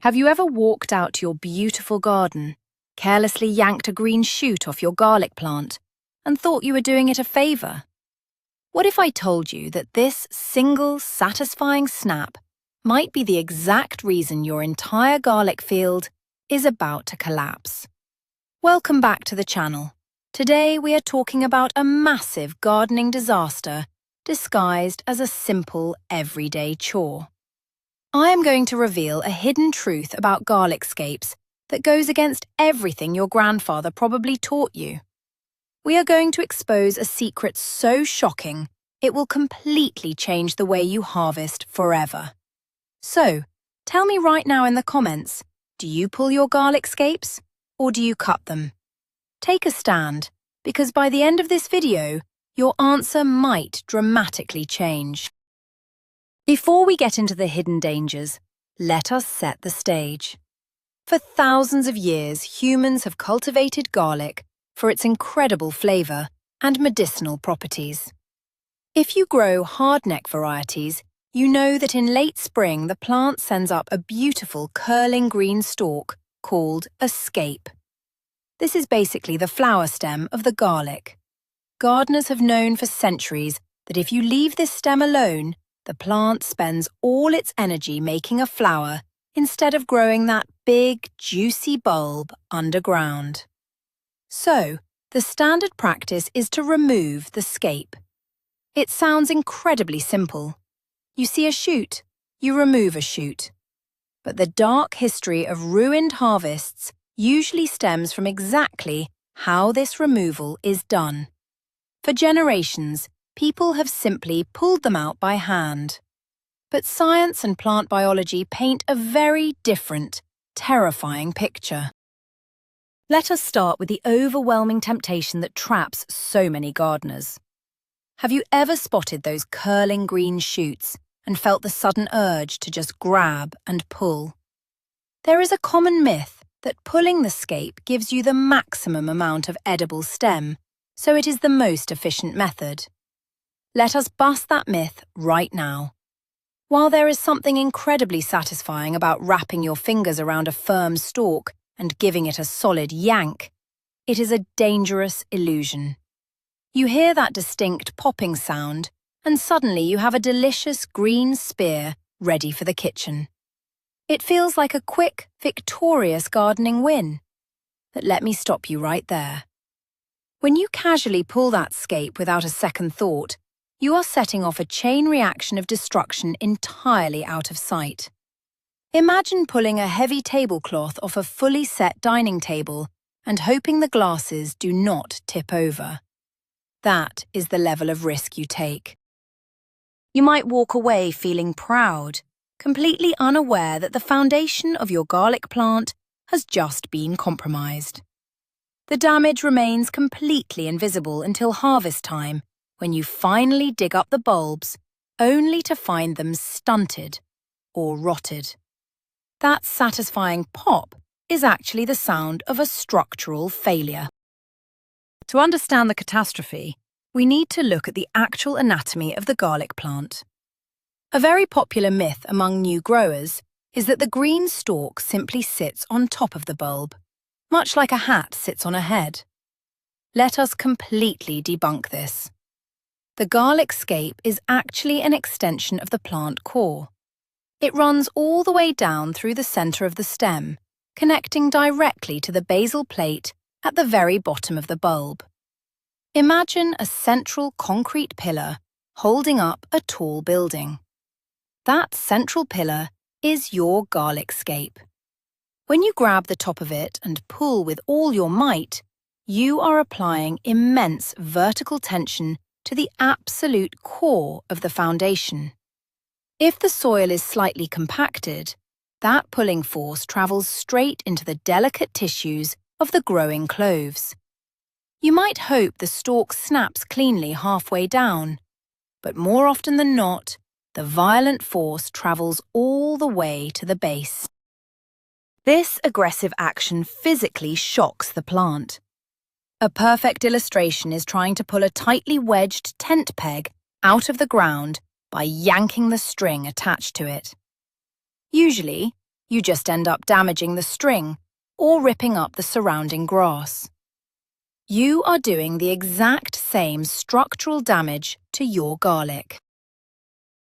Have you ever walked out to your beautiful garden, carelessly yanked a green shoot off your garlic plant, and thought you were doing it a favour? What if I told you that this single, satisfying snap might be the exact reason your entire garlic field is about to collapse? Welcome back to the channel. Today we are talking about a massive gardening disaster disguised as a simple, everyday chore. I am going to reveal a hidden truth about garlic scapes that goes against everything your grandfather probably taught you. We are going to expose a secret so shocking, it will completely change the way you harvest forever. So, tell me right now in the comments, do you pull your garlic scapes or do you cut them? Take a stand, because by the end of this video, your answer might dramatically change. Before we get into the hidden dangers, let us set the stage. For thousands of years, humans have cultivated garlic for its incredible flavour and medicinal properties. If you grow hardneck varieties, you know that in late spring the plant sends up a beautiful curling green stalk called a scape. This is basically the flower stem of the garlic. Gardeners have known for centuries that if you leave this stem alone, the plant spends all its energy making a flower instead of growing that big, juicy bulb underground. So, the standard practice is to remove the scape. It sounds incredibly simple. You see a shoot, you remove a shoot. But the dark history of ruined harvests usually stems from exactly how this removal is done. For generations, people have simply pulled them out by hand. But science and plant biology paint a very different, terrifying picture. Let us start with the overwhelming temptation that traps so many gardeners. Have you ever spotted those curling green shoots and felt the sudden urge to just grab and pull? There is a common myth that pulling the scape gives you the maximum amount of edible stem, so it is the most efficient method. Let us bust that myth right now. While there is something incredibly satisfying about wrapping your fingers around a firm stalk and giving it a solid yank, it is a dangerous illusion. You hear that distinct popping sound, and suddenly you have a delicious green spear ready for the kitchen. It feels like a quick, victorious gardening win. But let me stop you right there. When you casually pull that scape without a second thought, you are setting off a chain reaction of destruction entirely out of sight. Imagine pulling a heavy tablecloth off a fully set dining table and hoping the glasses do not tip over. That is the level of risk you take. You might walk away feeling proud, completely unaware that the foundation of your garlic plant has just been compromised. The damage remains completely invisible until harvest time, when you finally dig up the bulbs, only to find them stunted or rotted. That satisfying pop is actually the sound of a structural failure. To understand the catastrophe, we need to look at the actual anatomy of the garlic plant. A very popular myth among new growers is that the green stalk simply sits on top of the bulb, much like a hat sits on a head. Let us completely debunk this. The garlic scape is actually an extension of the plant core. It runs all the way down through the center of the stem, connecting directly to the basal plate at the very bottom of the bulb. Imagine a central concrete pillar holding up a tall building. That central pillar is your garlic scape. When you grab the top of it and pull with all your might, you are applying immense vertical tension to the absolute core of the foundation. If the soil is slightly compacted, that pulling force travels straight into the delicate tissues of the growing cloves. You might hope the stalk snaps cleanly halfway down, but more often than not, the violent force travels all the way to the base. This aggressive action physically shocks the plant. A perfect illustration is trying to pull a tightly wedged tent peg out of the ground by yanking the string attached to it. Usually, You just end up damaging the string or ripping up the surrounding grass. You are doing the exact same structural damage to your garlic.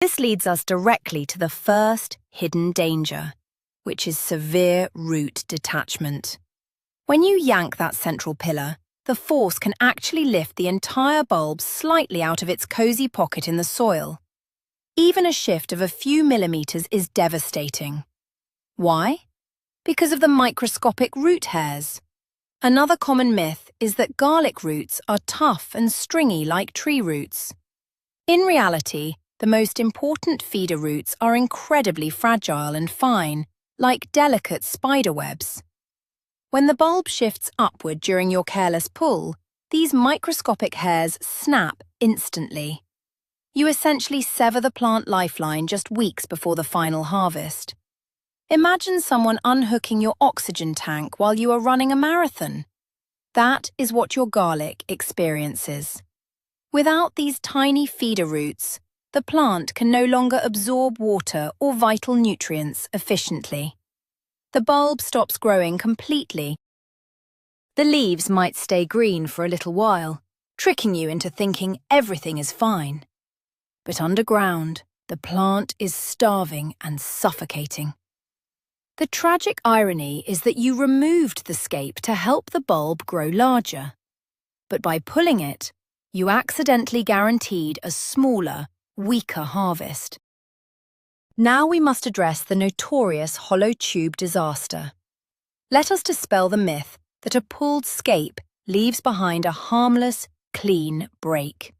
This leads us directly to the first hidden danger, which is severe root detachment. When you yank that central pillar, the force can actually lift the entire bulb slightly out of its cozy pocket in the soil. Even a shift of a few millimeters is devastating. Why? Because of the microscopic root hairs. Another common myth is that garlic roots are tough and stringy like tree roots. In reality, the most important feeder roots are incredibly fragile and fine, like delicate spider webs. When the bulb shifts upward during your careless pull, these microscopic hairs snap instantly. You essentially sever the plant lifeline just weeks before the final harvest. Imagine someone unhooking your oxygen tank while you are running a marathon. That is what your garlic experiences. Without these tiny feeder roots, the plant can no longer absorb water or vital nutrients efficiently. The bulb stops growing completely. The leaves might stay green for a little while, tricking you into thinking everything is fine. But underground, the plant is starving and suffocating. The tragic irony is that you removed the scape to help the bulb grow larger. But by pulling it, you accidentally guaranteed a smaller, weaker harvest. Now we must address the notorious hollow tube disaster. Let us dispel the myth that a pulled scape leaves behind a harmless, clean break.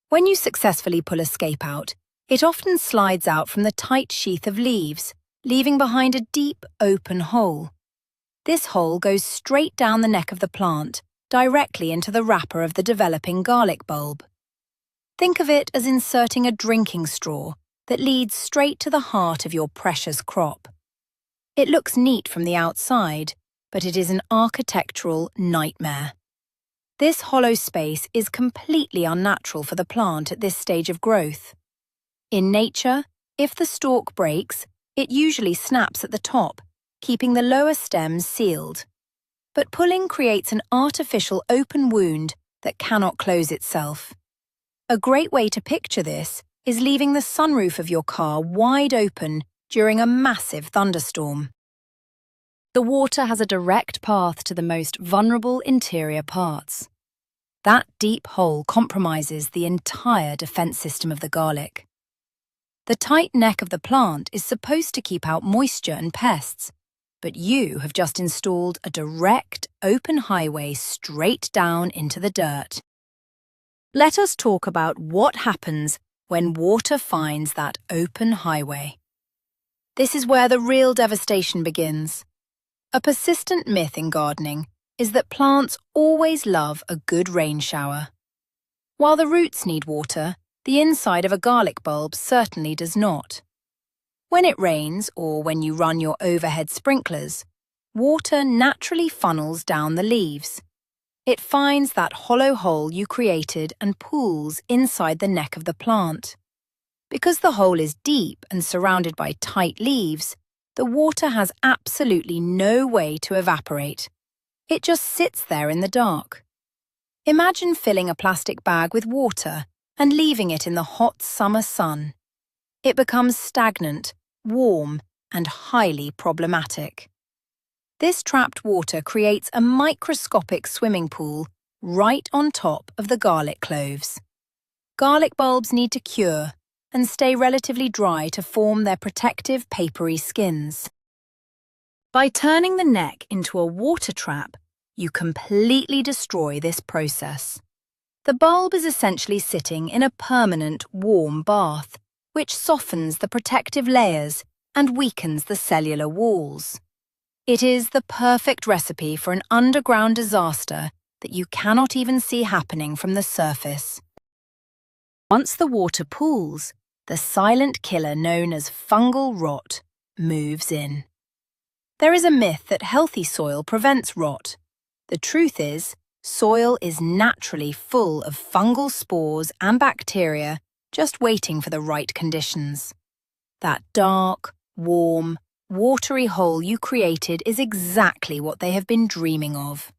When you successfully pull a scape out, it often slides out from the tight sheath of leaves, leaving behind a deep, open hole. This hole goes straight down the neck of the plant, directly into the wrapper of the developing garlic bulb. Think of it as inserting a drinking straw that leads straight to the heart of your precious crop. It looks neat from the outside, but it is an architectural nightmare. This hollow space is completely unnatural for the plant at this stage of growth. In nature, if the stalk breaks, it usually snaps at the top, keeping the lower stems sealed. But pulling creates an artificial open wound that cannot close itself. A great way to picture this is leaving the sunroof of your car wide open during a massive thunderstorm. The water has a direct path to the most vulnerable interior parts. That deep hole compromises the entire defense system of the garlic. The tight neck of the plant is supposed to keep out moisture and pests, but you have just installed a direct, open highway straight down into the dirt. Let us talk about what happens when water finds that open highway. This is where the real devastation begins. A persistent myth in gardening is that plants always love a good rain shower. While the roots need water, the inside of a garlic bulb certainly does not. When it rains or when you run your overhead sprinklers, water naturally funnels down the leaves. It finds that hollow hole you created and pools inside the neck of the plant. Because the hole is deep and surrounded by tight leaves, the water has absolutely no way to evaporate. It just sits there in the dark. Imagine filling a plastic bag with water and leaving it in the hot summer sun. It becomes stagnant, warm, and highly problematic. This trapped water creates a microscopic swimming pool right on top of the garlic cloves. Garlic bulbs need to cure and stay relatively dry to form their protective papery skins. By turning the neck into a water trap, you completely destroy this process. The bulb is essentially sitting in a permanent, warm bath, which softens the protective layers and weakens the cellular walls. It is the perfect recipe for an underground disaster that you cannot even see happening from the surface. Once the water pools, the silent killer known as fungal rot moves in. There is a myth that healthy soil prevents rot. The truth is, soil is naturally full of fungal spores and bacteria just waiting for the right conditions. That dark, warm, watery hole you created is exactly what they have been dreaming of.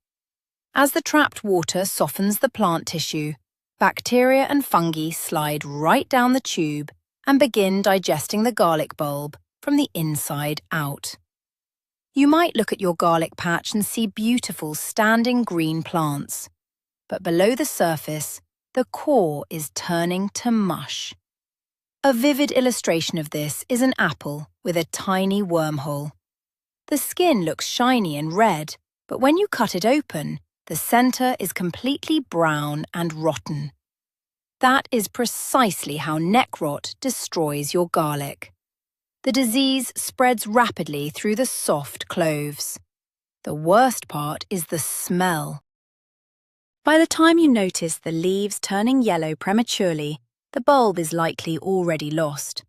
As the trapped water softens the plant tissue, bacteria and fungi slide right down the tube and begin digesting the garlic bulb from the inside out. You might look at your garlic patch and see beautiful standing green plants, but below the surface, the core is turning to mush. A vivid illustration of this is an apple with a tiny wormhole. The skin looks shiny and red, but when you cut it open, the center is completely brown and rotten. That is precisely how neck rot destroys your garlic. The disease spreads rapidly through the soft cloves. The worst part is the smell. By the time you notice the leaves turning yellow prematurely, the bulb is likely already lost.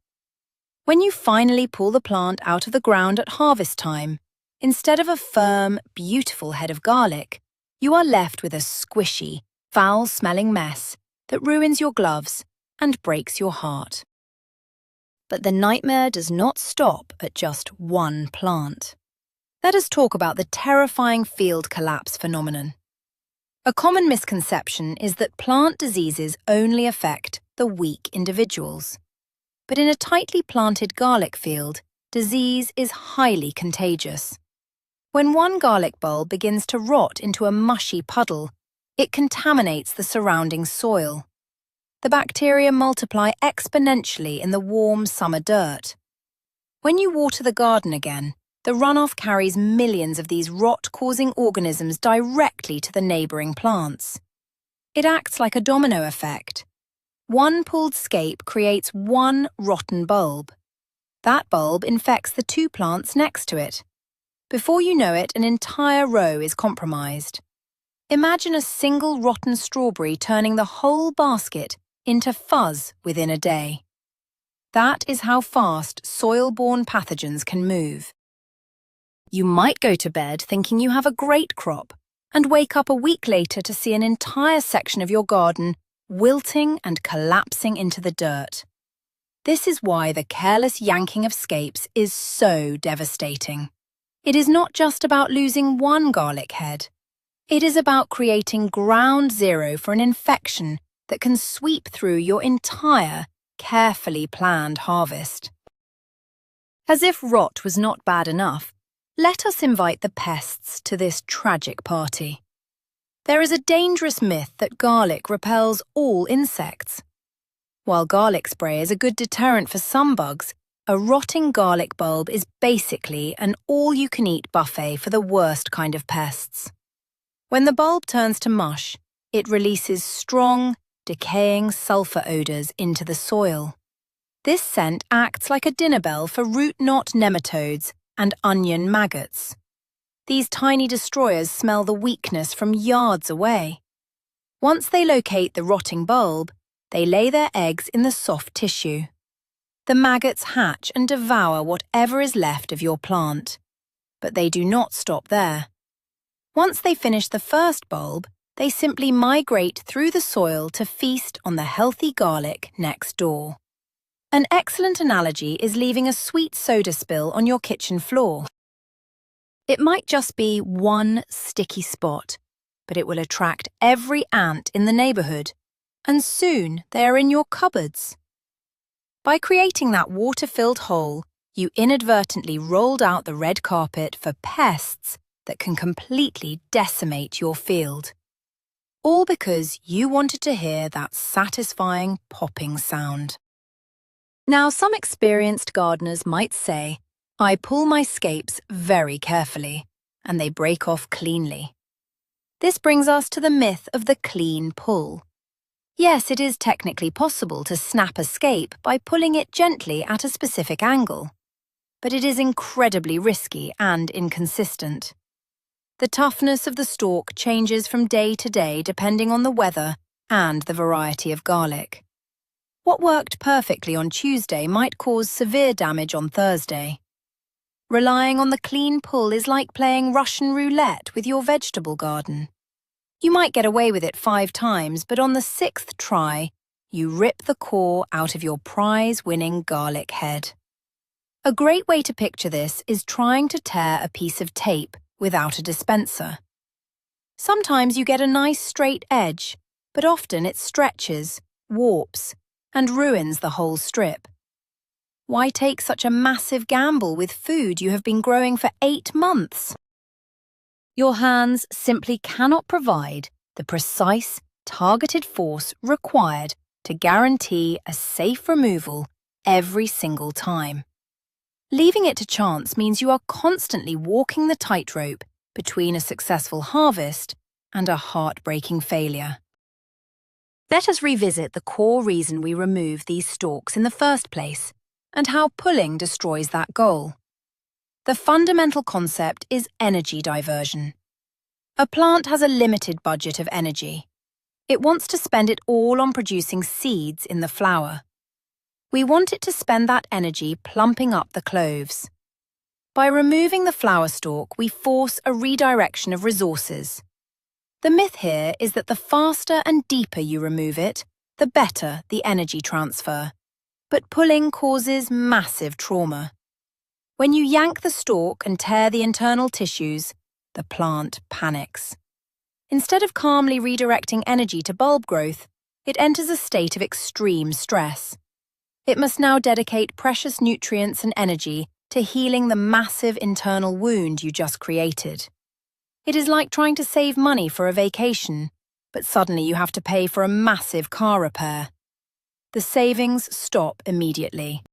When you finally pull the plant out of the ground at harvest time, instead of a firm, beautiful head of garlic, you are left with a squishy, foul-smelling mess that ruins your gloves and breaks your heart. But the nightmare does not stop at just one plant. Let us talk about the terrifying field collapse phenomenon. A common misconception is that plant diseases only affect the weak individuals. But in a tightly planted garlic field, disease is highly contagious. When one garlic bulb begins to rot into a mushy puddle, it contaminates the surrounding soil. The bacteria multiply exponentially in the warm summer dirt. When you water the garden again, the runoff carries millions of these rot-causing organisms directly to the neighbouring plants. It acts like a domino effect. One pulled scape creates one rotten bulb. That bulb infects the two plants next to it. Before you know it, an entire row is compromised. Imagine a single rotten strawberry turning the whole basket into fuzz within a day. That is how fast soil-borne pathogens can move. You might go to bed thinking you have a great crop and wake up a week later to see an entire section of your garden wilting and collapsing into the dirt. This is why the careless yanking of scapes is so devastating. It is not just about losing one garlic head. It is about creating ground zero for an infection that can sweep through your entire, carefully planned harvest. As if rot was not bad enough, let us invite the pests to this tragic party. There is a dangerous myth that garlic repels all insects. While garlic spray is a good deterrent for some bugs, a rotting garlic bulb is basically an all-you-can-eat buffet for the worst kind of pests. When the bulb turns to mush, it releases strong, decaying sulfur odors into the soil. This scent acts like a dinner bell for root knot nematodes and onion maggots. These tiny destroyers smell the weakness from yards away. Once they locate the rotting bulb, they lay their eggs in the soft tissue. The maggots hatch and devour whatever is left of your plant. But they do not stop there. Once they finish the first bulb, they simply migrate through the soil to feast on the healthy garlic next door. An excellent analogy is leaving a sweet soda spill on your kitchen floor. It might just be one sticky spot, but it will attract every ant in the neighbourhood, and soon they are in your cupboards. By creating that water-filled hole, you inadvertently rolled out the red carpet for pests that can completely decimate your field. All because you wanted to hear that satisfying popping sound. Now, some experienced gardeners might say, I pull my scapes very carefully, and they break off cleanly. This brings us to the myth of the clean pull. Yes, it is technically possible to snap a scape by pulling it gently at a specific angle, but it is incredibly risky and inconsistent. The toughness of the stalk changes from day to day depending on the weather and the variety of garlic. What worked perfectly on Tuesday might cause severe damage on Thursday. Relying on the clean pull is like playing Russian roulette with your vegetable garden. You might get away with it 5 times, but on the 6th try, you rip the core out of your prize-winning garlic head. A great way to picture this is trying to tear a piece of tape without a dispenser. Sometimes you get a nice straight edge, but often it stretches, warps, and ruins the whole strip. Why take such a massive gamble with food you have been growing for 8 months? Your hands simply cannot provide the precise, targeted force required to guarantee a safe removal every single time. Leaving it to chance means you are constantly walking the tightrope between a successful harvest and a heartbreaking failure. Let us revisit the core reason we remove these stalks in the first place, and how pulling destroys that goal. The fundamental concept is energy diversion. A plant has a limited budget of energy. It wants to spend it all on producing seeds in the flower. We want it to spend that energy plumping up the cloves. By removing the flower stalk, we force a redirection of resources. The myth here is that the faster and deeper you remove it, the better the energy transfer. But pulling causes massive trauma. When you yank the stalk and tear the internal tissues, the plant panics. Instead of calmly redirecting energy to bulb growth, it enters a state of extreme stress. It must now dedicate precious nutrients and energy to healing the massive internal wound you just created. It is like trying to save money for a vacation, but suddenly you have to pay for a massive car repair. The savings stop immediately.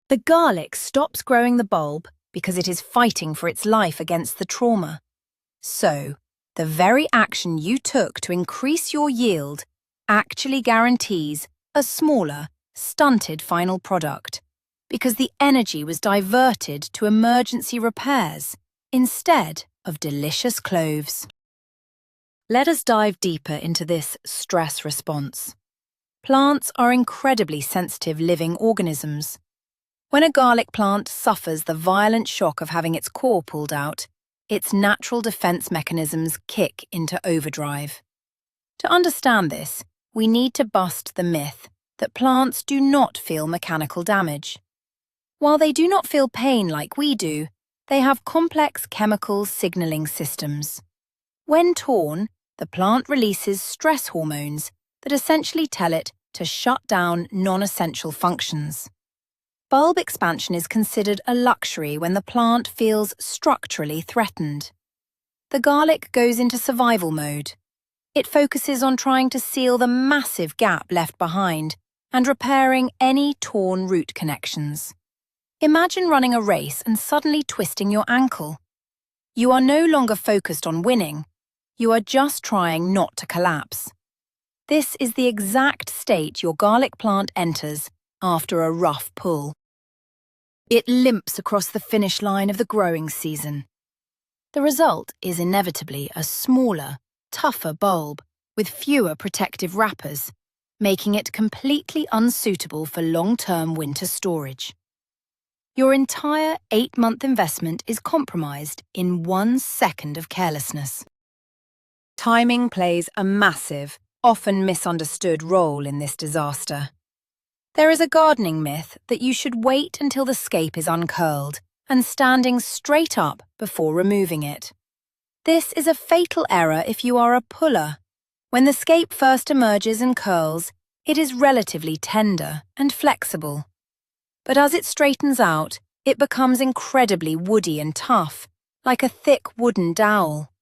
The garlic stops growing the bulb because it is fighting for its life against the trauma. So, the very action you took to increase your yield actually guarantees a smaller, stunted final product, because the energy was diverted to emergency repairs instead of delicious cloves. Let us dive deeper into this stress response. Plants are incredibly sensitive living organisms. When a garlic plant suffers the violent shock of having its core pulled out, its natural defense mechanisms kick into overdrive. To understand this, we need to bust the myth that plants do not feel mechanical damage. While they do not feel pain like we do, they have complex chemical signaling systems. When torn, the plant releases stress hormones that essentially tell it to shut down non-essential functions. Bulb expansion is considered a luxury when the plant feels structurally threatened. The garlic goes into survival mode. It focuses on trying to seal the massive gap left behind and repairing any torn root connections. Imagine running a race and suddenly twisting your ankle. You are no longer focused on winning. You are just trying not to collapse. This is the exact state your garlic plant enters after a rough pull. It limps across the finish line of the growing season. The result is inevitably a smaller, tougher bulb with fewer protective wrappers, making it completely unsuitable for long-term winter storage. Your entire 8-month investment is compromised in 1 second of carelessness. Timing plays a massive, often misunderstood role in this disaster. There is a gardening myth that you should wait until the scape is uncurled and standing straight up before removing it. This is a fatal error if you are a puller. When the scape first emerges and curls, it is relatively tender and flexible. But as it straightens out, it becomes incredibly woody and tough, like a thick wooden dowel.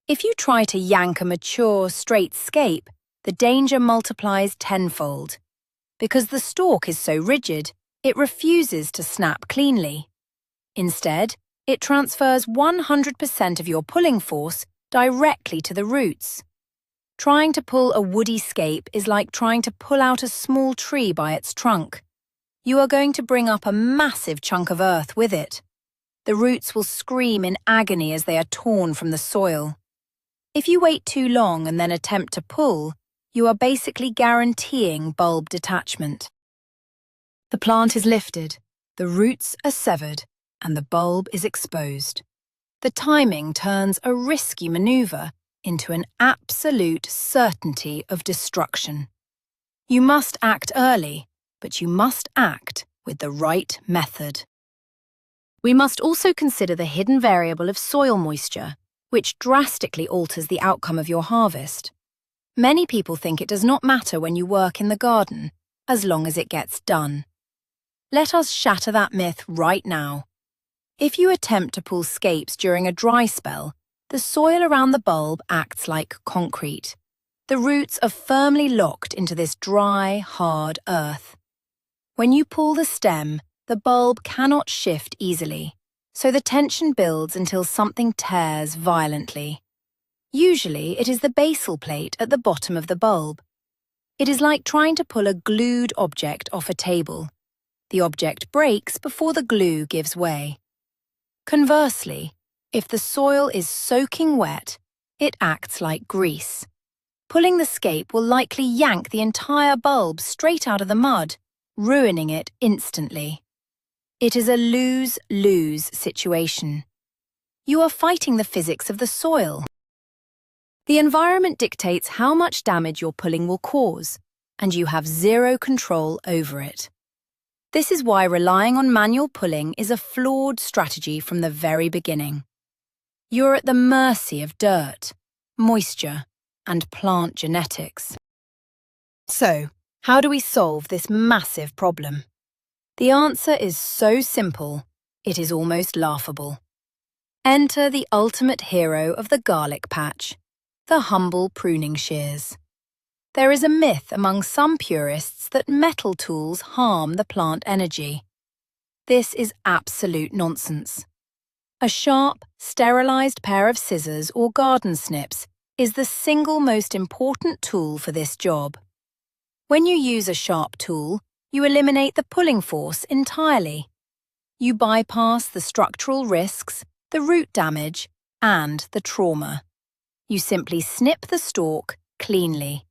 If you try to yank a mature, straight scape, the danger multiplies tenfold. Because the stalk is so rigid, it refuses to snap cleanly. Instead, it transfers 100% of your pulling force directly to the roots. Trying to pull a woody scape is like trying to pull out a small tree by its trunk. You are going to bring up a massive chunk of earth with it. The roots will scream in agony as they are torn from the soil. If you wait too long and then attempt to pull, you are basically guaranteeing bulb detachment. The plant is lifted, the roots are severed, and the bulb is exposed. The timing turns a risky maneuver into an absolute certainty of destruction. You must act early, but you must act with the right method. We must also consider the hidden variable of soil moisture, which drastically alters the outcome of your harvest. Many people think it does not matter when you work in the garden, as long as it gets done. Let us shatter that myth right now. If you attempt to pull scapes during a dry spell, the soil around the bulb acts like concrete. The roots are firmly locked into this dry, hard earth. When you pull the stem, the bulb cannot shift easily, so the tension builds until something tears violently. Usually, it is the basal plate at the bottom of the bulb. It is like trying to pull a glued object off a table. The object breaks before the glue gives way. Conversely, if the soil is soaking wet, it acts like grease. Pulling the scape will likely yank the entire bulb straight out of the mud, ruining it instantly. It is a lose-lose situation. You are fighting the physics of the soil. The environment dictates how much damage your pulling will cause, and you have zero control over it. This is why relying on manual pulling is a flawed strategy from the very beginning. You're at the mercy of dirt, moisture, and plant genetics. So, how do we solve this massive problem? The answer is so simple, it is almost laughable. Enter the ultimate hero of the garlic patch, the humble pruning shears. There is a myth among some purists that metal tools harm the plant energy. This is absolute nonsense. A sharp, sterilized pair of scissors or garden snips is the single most important tool for this job. When you use a sharp tool, you eliminate the pulling force entirely. You bypass the structural risks, the root damage, and the trauma. You simply snip the stalk cleanly.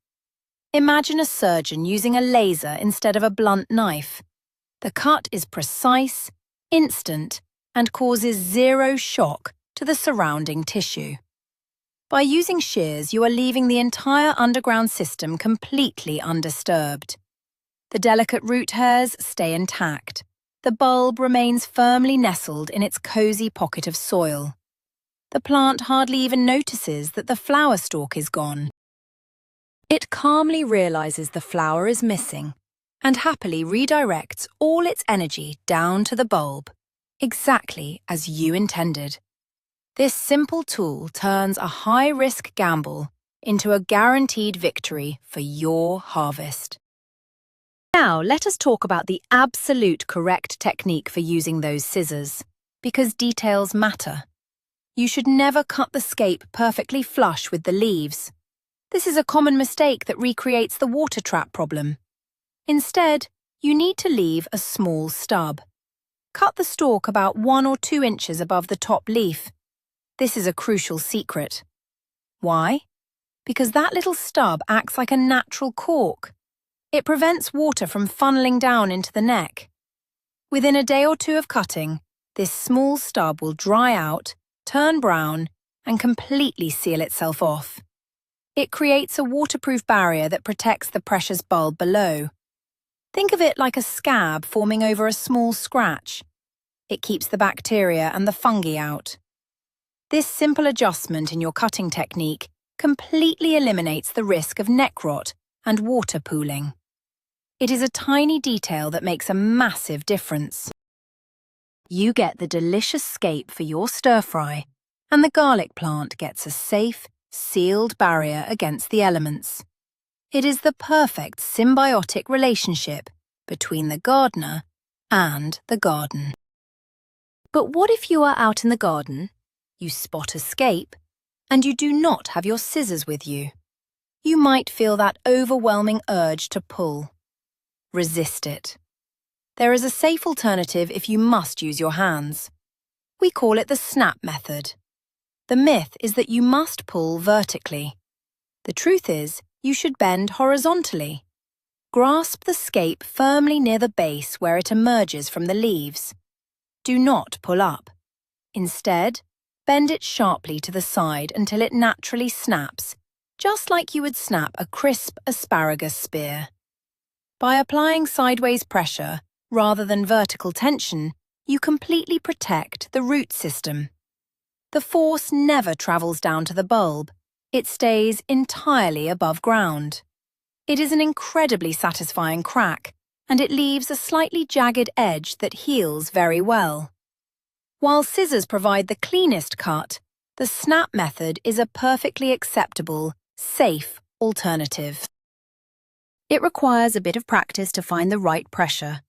Imagine a surgeon using a laser instead of a blunt knife. The cut is precise, instant, and causes zero shock to the surrounding tissue. By using shears, you are leaving the entire underground system completely undisturbed. The delicate root hairs stay intact. The bulb remains firmly nestled in its cozy pocket of soil. The plant hardly even notices that the flower stalk is gone. It calmly realizes the flower is missing and happily redirects all its energy down to the bulb, exactly as you intended. This simple tool turns a high-risk gamble into a guaranteed victory for your harvest. Now, let us talk about the absolute correct technique for using those scissors, because details matter. You should never cut the scape perfectly flush with the leaves. This is a common mistake that recreates the water trap problem. Instead, you need to leave a small stub. Cut the stalk about 1 or 2 inches above the top leaf. This is a crucial secret. Why? Because that little stub acts like a natural cork. It prevents water from funneling down into the neck. Within a day or 2 of cutting, this small stub will dry out, turn brown, and completely seal itself off. It creates a waterproof barrier that protects the precious bulb below. Think of it like a scab forming over a small scratch. It keeps the bacteria and the fungi out. This simple adjustment in your cutting technique completely eliminates the risk of neck rot and water pooling. It is a tiny detail that makes a massive difference. You get the delicious scape for your stir-fry, and the garlic plant gets a safe, sealed barrier against the elements. It is the perfect symbiotic relationship between the gardener and the garden. But what if you are out in the garden, you spot a scape, and you do not have your scissors with you? You might feel that overwhelming urge to pull. Resist it. There is a safe alternative if you must use your hands. We call it the snap method. The myth is that you must pull vertically. The truth is, you should bend horizontally. Grasp the scape firmly near the base where it emerges from the leaves. Do not pull up. Instead, bend it sharply to the side until it naturally snaps, just like you would snap a crisp asparagus spear. By applying sideways pressure, rather than vertical tension, you completely protect the root system. The force never travels down to the bulb. It stays entirely above ground. It is an incredibly satisfying crack, and it leaves a slightly jagged edge that heals very well. While scissors provide the cleanest cut, the snap method is a perfectly acceptable, safe alternative. It requires a bit of practice to find the right pressure,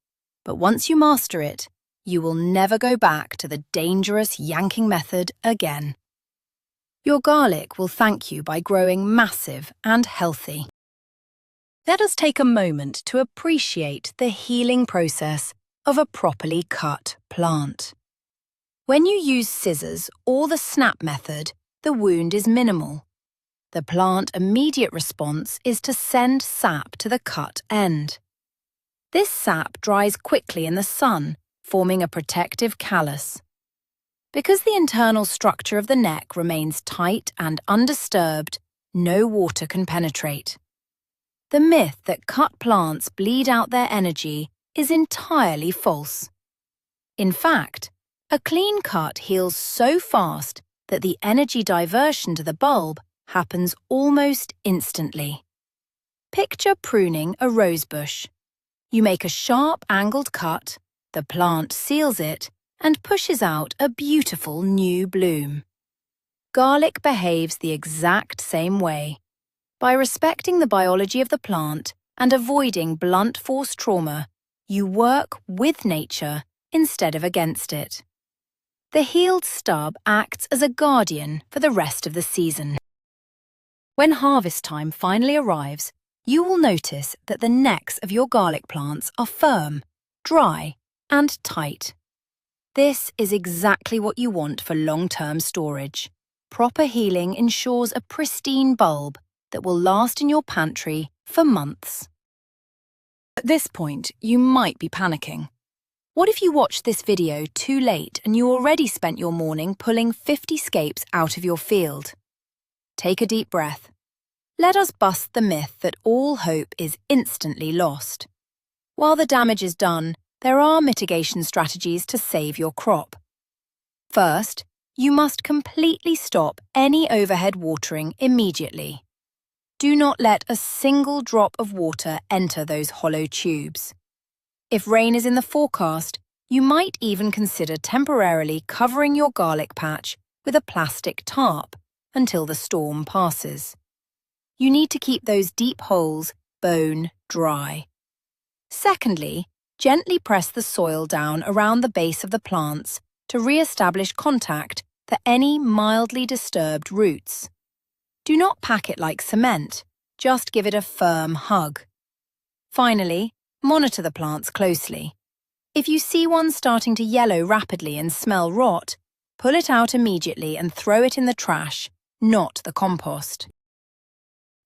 but once you master it, you will never go back to the dangerous yanking method again. Your garlic will thank you by growing massive and healthy. Let us take a moment to appreciate the healing process of a properly cut plant. When you use scissors or the snap method, the wound is minimal. The plant's immediate response is to send sap to the cut end. This sap dries quickly in the sun, forming a protective callus. Because the internal structure of the neck remains tight and undisturbed, no water can penetrate. The myth that cut plants bleed out their energy is entirely false. In fact, a clean cut heals so fast that the energy diversion to the bulb happens almost instantly. Picture pruning a rosebush. You make a sharp angled cut, the plant seals it, and pushes out a beautiful new bloom. Garlic behaves the exact same way. By respecting the biology of the plant and avoiding blunt force trauma, you work with nature instead of against it. The healed stub acts as a guardian for the rest of the season. When harvest time finally arrives, you will notice that the necks of your garlic plants are firm, dry, and tight. This is exactly what you want for long-term storage. Proper healing ensures a pristine bulb that will last in your pantry for months. At this point, you might be panicking. What if you watched this video too late and you already spent your morning pulling 50 scapes out of your field? Take a deep breath. Let us bust the myth that all hope is instantly lost. While the damage is done, there are mitigation strategies to save your crop. First, you must completely stop any overhead watering immediately. Do not let a single drop of water enter those hollow tubes. If rain is in the forecast, you might even consider temporarily covering your garlic patch with a plastic tarp until the storm passes. You need to keep those deep holes bone dry. Secondly, gently press the soil down around the base of the plants to re-establish contact for any mildly disturbed roots. Do not pack it like cement, just give it a firm hug. Finally, monitor the plants closely. If you see one starting to yellow rapidly and smell rot, pull it out immediately and throw it in the trash, not the compost.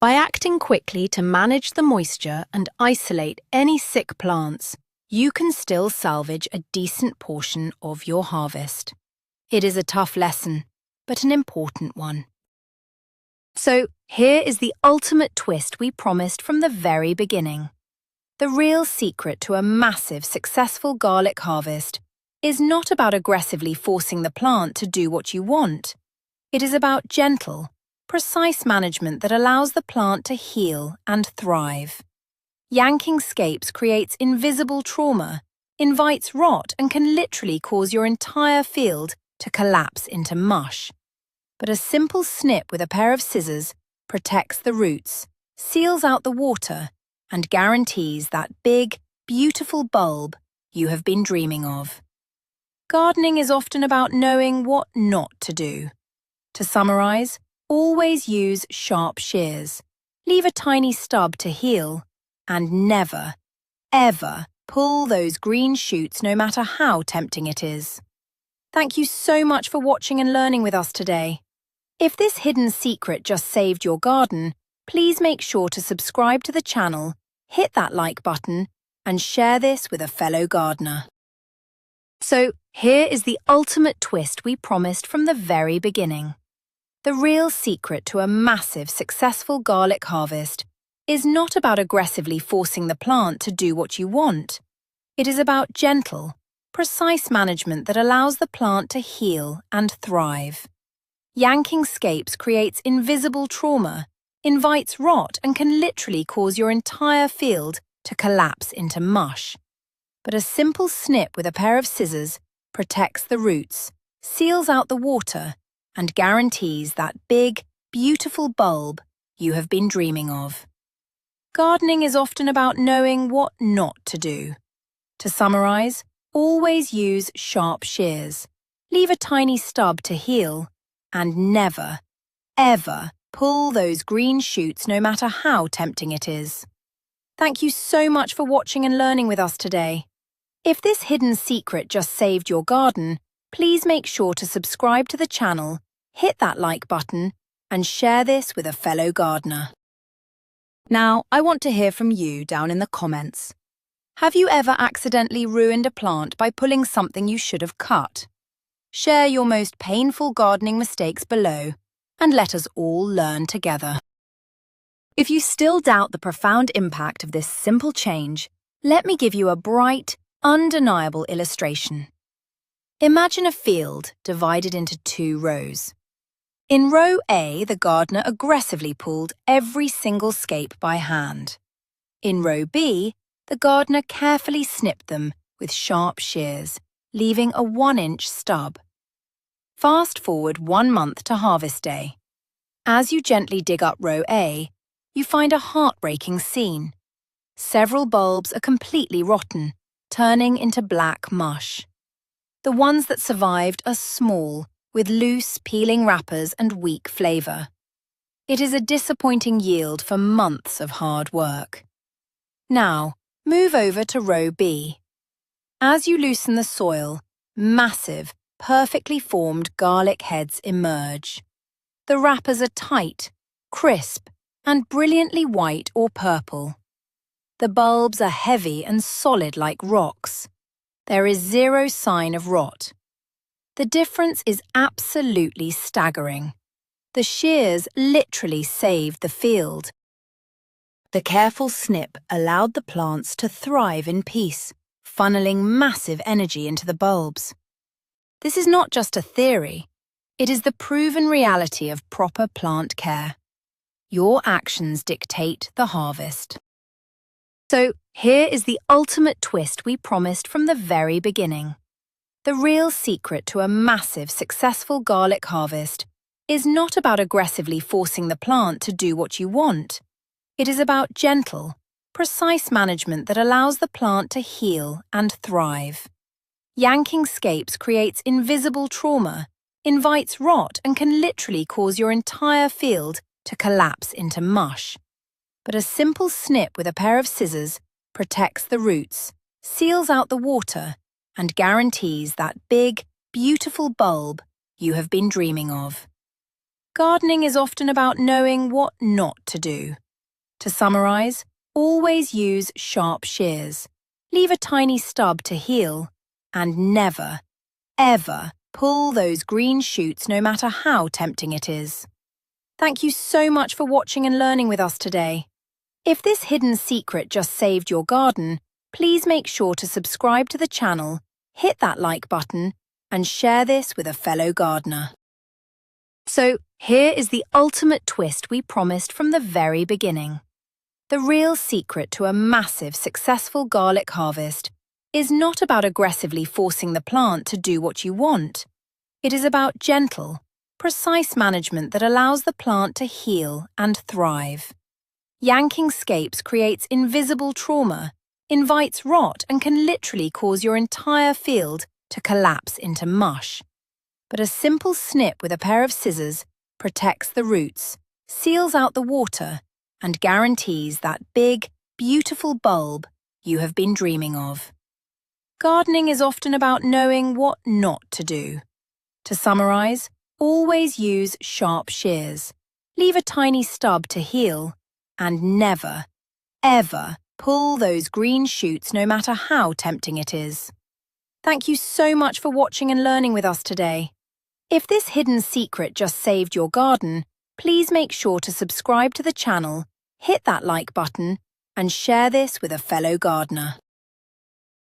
By acting quickly to manage the moisture and isolate any sick plants, you can still salvage a decent portion of your harvest. It is a tough lesson, but an important one. So, here is the ultimate twist we promised from the very beginning. The real secret to a massive, successful garlic harvest is not about aggressively forcing the plant to do what you want. It is about gentle, precise management that allows the plant to heal and thrive. Yanking scapes creates invisible trauma, invites rot, and can literally cause your entire field to collapse into mush. But a simple snip with a pair of scissors protects the roots, seals out the water, and guarantees that big, beautiful bulb you have been dreaming of. Gardening is often about knowing what not to do. To summarize, always use sharp shears, leave a tiny stub to heal, and never, ever pull those green shoots no matter how tempting it is. Thank you so much for watching and learning with us today. If this hidden secret just saved your garden, please make sure to subscribe to the channel, hit that like button, and share this with a fellow gardener. So, here is the ultimate twist we promised from the very beginning. The real secret to a massive, successful garlic harvest is not about aggressively forcing the plant to do what you want. It is about gentle, precise management that allows the plant to heal and thrive. Yanking scapes creates invisible trauma, invites rot, and can literally cause your entire field to collapse into mush. But a simple snip with a pair of scissors protects the roots, seals out the water, and guarantees that big, beautiful bulb you have been dreaming of. Gardening is often about knowing what not to do. To summarize, always use sharp shears, leave a tiny stub to heal, and never, ever pull those green shoots no matter how tempting it is. Thank you so much for watching and learning with us today. If this hidden secret just saved your garden, please make sure to subscribe to the channel, hit that like button, and share this with a fellow gardener. Now, I want to hear from you down in the comments. Have you ever accidentally ruined a plant by pulling something you should have cut? Share your most painful gardening mistakes below, and let us all learn together. If you still doubt the profound impact of this simple change, let me give you a bright, undeniable illustration. Imagine a field divided into 2 rows. In row A, the gardener aggressively pulled every single scape by hand. In row B, the gardener carefully snipped them with sharp shears, leaving a 1-inch stub. Fast forward 1 month to harvest day. As you gently dig up row A, you find a heartbreaking scene. Several bulbs are completely rotten, turning into black mush. The ones that survived are small, with loose, peeling wrappers and weak flavor. It is a disappointing yield for months of hard work. Now, move over to row B. As you loosen the soil, massive, perfectly formed garlic heads emerge. The wrappers are tight, crisp, and brilliantly white or purple. The bulbs are heavy and solid like rocks. There is zero sign of rot. The difference is absolutely staggering. The shears literally saved the field. The careful snip allowed the plants to thrive in peace, funneling massive energy into the bulbs. This is not just a theory. It is the proven reality of proper plant care. Your actions dictate the harvest. So, here is the ultimate twist we promised from the very beginning. The real secret to a massive, successful garlic harvest is not about aggressively forcing the plant to do what you want. It is about gentle, precise management that allows the plant to heal and thrive. Yanking scapes creates invisible trauma, invites rot, and can literally cause your entire field to collapse into mush. But a simple snip with a pair of scissors protects the roots, seals out the water, and guarantees that big, beautiful bulb you have been dreaming of. Gardening is often about knowing what not to do. To summarize, always use sharp shears, leave a tiny stub to heal, and never, ever pull those green shoots no matter how tempting it is. Thank you so much for watching and learning with us today. If this hidden secret just saved your garden, please make sure to subscribe to the channel, hit that like button, and share this with a fellow gardener. So, here is the ultimate twist we promised from the very beginning. The real secret to a massive, successful garlic harvest is not about aggressively forcing the plant to do what you want. It is about gentle, precise management that allows the plant to heal and thrive. Yanking scapes creates invisible trauma, invites rot, and can literally cause your entire field to collapse into mush. But a simple snip with a pair of scissors protects the roots, seals out the water, and guarantees that big, beautiful bulb you have been dreaming of. Gardening is often about knowing what not to do. To summarize, always use sharp shears, leave a tiny stub to heal, and never, ever pull those green shoots no matter how tempting it is. Thank you so much for watching and learning with us today. If this hidden secret just saved your garden, please make sure to subscribe to the channel, hit that like button, and share this with a fellow gardener.